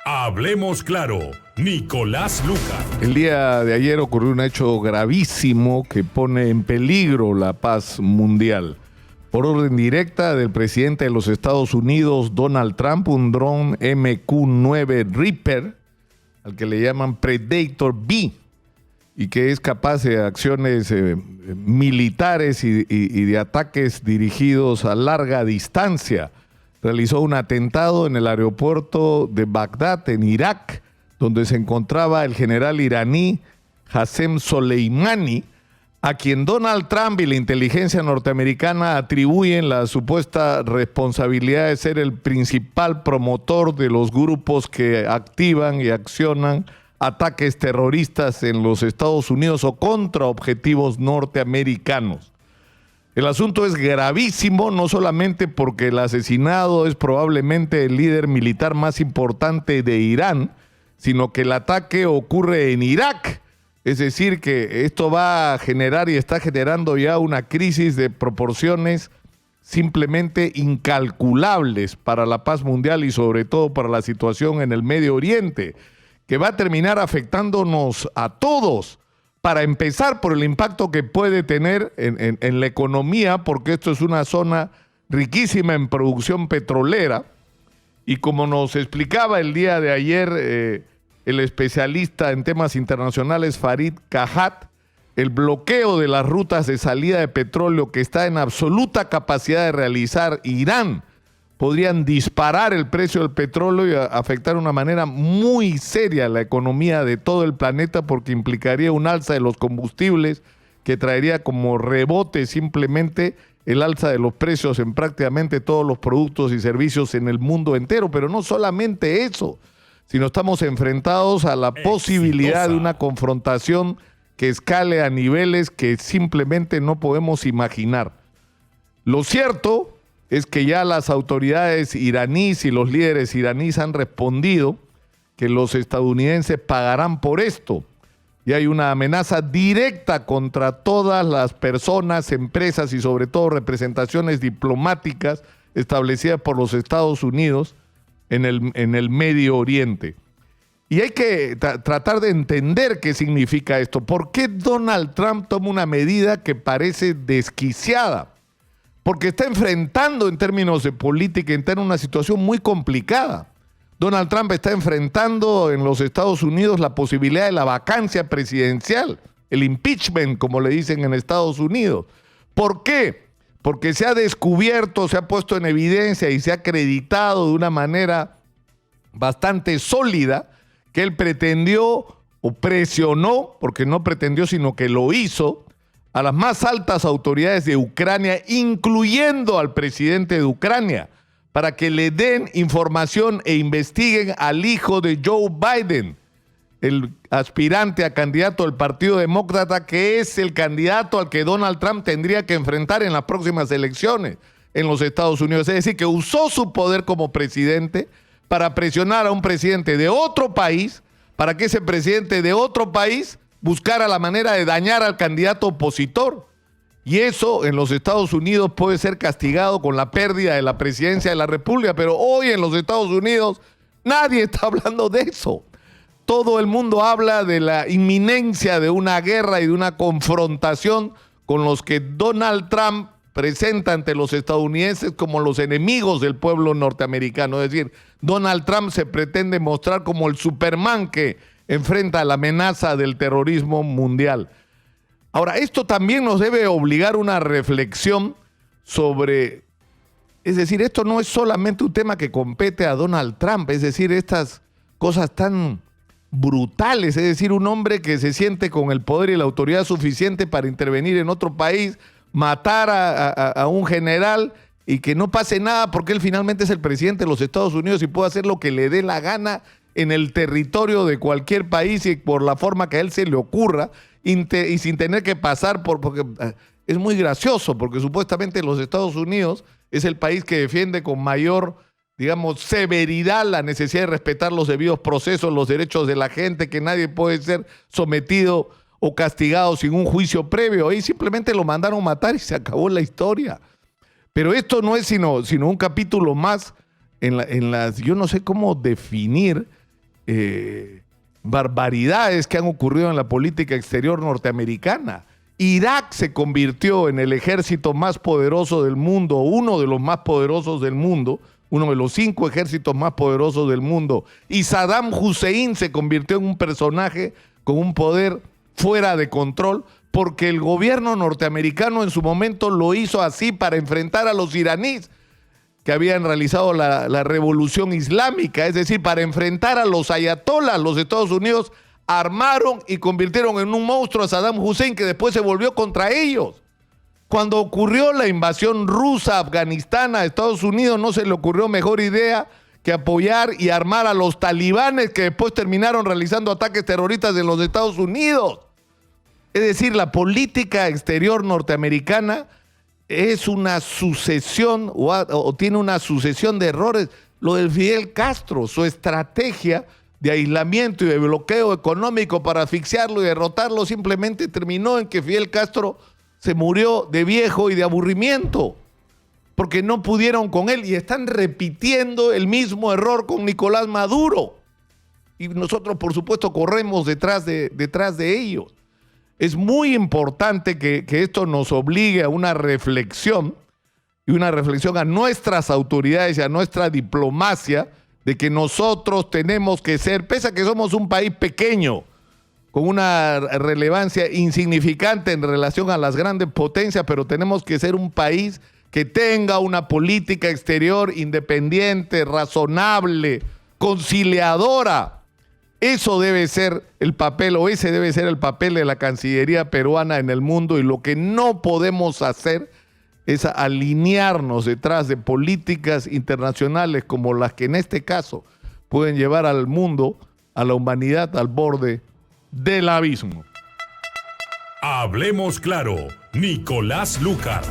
Hablemos claro, Nicolás Lucar. El día de ayer ocurrió un hecho gravísimo que pone en peligro la paz mundial. Por orden directa del presidente de los Estados Unidos, Donald Trump, un dron MQ-9 Reaper, al que le llaman Predator B, y que es capaz de acciones militares y de ataques dirigidos a larga distancia. Realizó un atentado en el aeropuerto de Bagdad, en Irak, donde se encontraba el general iraní Qasem Soleimani, a quien Donald Trump y la inteligencia norteamericana atribuyen la supuesta responsabilidad de ser el principal promotor de los grupos que activan y accionan ataques terroristas en los Estados Unidos o contra objetivos norteamericanos. El asunto es gravísimo, no solamente porque el asesinado es probablemente el líder militar más importante de Irán, sino que el ataque ocurre en Irak. Es decir, que esto va a generar y está generando ya una crisis de proporciones simplemente incalculables para la paz mundial y sobre todo para la situación en el Medio Oriente, que va a terminar afectándonos a todos. Para empezar, por el impacto que puede tener en la economía, porque esto es una zona riquísima en producción petrolera, y como nos explicaba el día de ayer el especialista en temas internacionales Farid Kahat, el bloqueo de las rutas de salida de petróleo que está en absoluta capacidad de realizar Irán podrían disparar el precio del petróleo y afectar de una manera muy seria la economía de todo el planeta, porque implicaría un alza de los combustibles que traería como rebote simplemente el alza de los precios en prácticamente todos los productos y servicios en el mundo entero. Pero no solamente eso, sino estamos enfrentados a la posibilidad de una confrontación que escale a niveles que simplemente no podemos imaginar. Lo cierto es que ya las autoridades iraníes y los líderes iraníes han respondido que los estadounidenses pagarán por esto. Y hay una amenaza directa contra todas las personas, empresas y sobre todo representaciones diplomáticas establecidas por los Estados Unidos en el Medio Oriente. Y hay que tratar de entender qué significa esto. ¿Por qué Donald Trump toma una medida que parece desquiciada? Porque está enfrentando en términos de política interna una situación muy complicada. Donald Trump está enfrentando en los Estados Unidos la posibilidad de la vacancia presidencial, el impeachment, como le dicen en Estados Unidos. ¿Por qué? Porque se ha descubierto, se ha puesto en evidencia y se ha acreditado de una manera bastante sólida que él pretendió o presionó, porque no pretendió sino que lo hizo, a las más altas autoridades de Ucrania, incluyendo al presidente de Ucrania, para que le den información e investiguen al hijo de Joe Biden, el aspirante a candidato del Partido Demócrata, que es el candidato al que Donald Trump tendría que enfrentar en las próximas elecciones en los Estados Unidos. Es decir, que usó su poder como presidente para presionar a un presidente de otro país, para que ese presidente de otro país buscara la manera de dañar al candidato opositor. Y eso en los Estados Unidos puede ser castigado con la pérdida de la presidencia de la República, pero hoy en los Estados Unidos nadie está hablando de eso. Todo el mundo habla de la inminencia de una guerra y de una confrontación con los que Donald Trump presenta ante los estadounidenses como los enemigos del pueblo norteamericano. Es decir, Donald Trump se pretende mostrar como el Superman que enfrenta la amenaza del terrorismo mundial. Ahora, esto también nos debe obligar a una reflexión sobre, es decir, esto no es solamente un tema que compete a Donald Trump, es decir, estas cosas tan brutales, es decir, un hombre que se siente con el poder y la autoridad suficiente para intervenir en otro país, matar a un general y que no pase nada porque él finalmente es el presidente de los Estados Unidos y puede hacer lo que le dé la gana en el territorio de cualquier país y por la forma que a él se le ocurra y sin tener que pasar porque es muy gracioso, porque supuestamente los Estados Unidos es el país que defiende con mayor, digamos, severidad la necesidad de respetar los debidos procesos, los derechos de la gente, que nadie puede ser sometido o castigado sin un juicio previo. Ahí simplemente lo mandaron matar y se acabó la historia. Pero esto no es sino un capítulo más en las, yo no sé cómo definir barbaridades que han ocurrido en la política exterior norteamericana. Irak se convirtió en el ejército más poderoso del mundo, uno de los más poderosos del mundo, uno de los 5 ejércitos más poderosos del mundo. Y Saddam Hussein se convirtió en un personaje con un poder fuera de control, porque el gobierno norteamericano en su momento lo hizo así para enfrentar a los iraníes que habían realizado la revolución islámica, es decir, para enfrentar a los ayatolás. Los Estados Unidos armaron y convirtieron en un monstruo a Saddam Hussein, que después se volvió contra ellos. Cuando ocurrió la invasión rusa a Afganistán, a Estados Unidos no se le ocurrió mejor idea que apoyar y armar a los talibanes, que después terminaron realizando ataques terroristas en los Estados Unidos. Es decir, la política exterior norteamericana es una sucesión o tiene una sucesión de errores. Lo del Fidel Castro, su estrategia de aislamiento y de bloqueo económico para asfixiarlo y derrotarlo, simplemente terminó en que Fidel Castro se murió de viejo y de aburrimiento, porque no pudieron con él, y están repitiendo el mismo error con Nicolás Maduro. Y nosotros, por supuesto, corremos detrás de ellos. Es muy importante que esto nos obligue a una reflexión, y una reflexión a nuestras autoridades y a nuestra diplomacia, de que nosotros tenemos que ser, pese a que somos un país pequeño, con una relevancia insignificante en relación a las grandes potencias, pero tenemos que ser un país que tenga una política exterior independiente, razonable, conciliadora. Eso debe ser el papel, o ese debe ser el papel de la Cancillería peruana en el mundo, y lo que no podemos hacer es alinearnos detrás de políticas internacionales como las que en este caso pueden llevar al mundo, a la humanidad, al borde del abismo. Hablemos claro, Nicolás Lucar.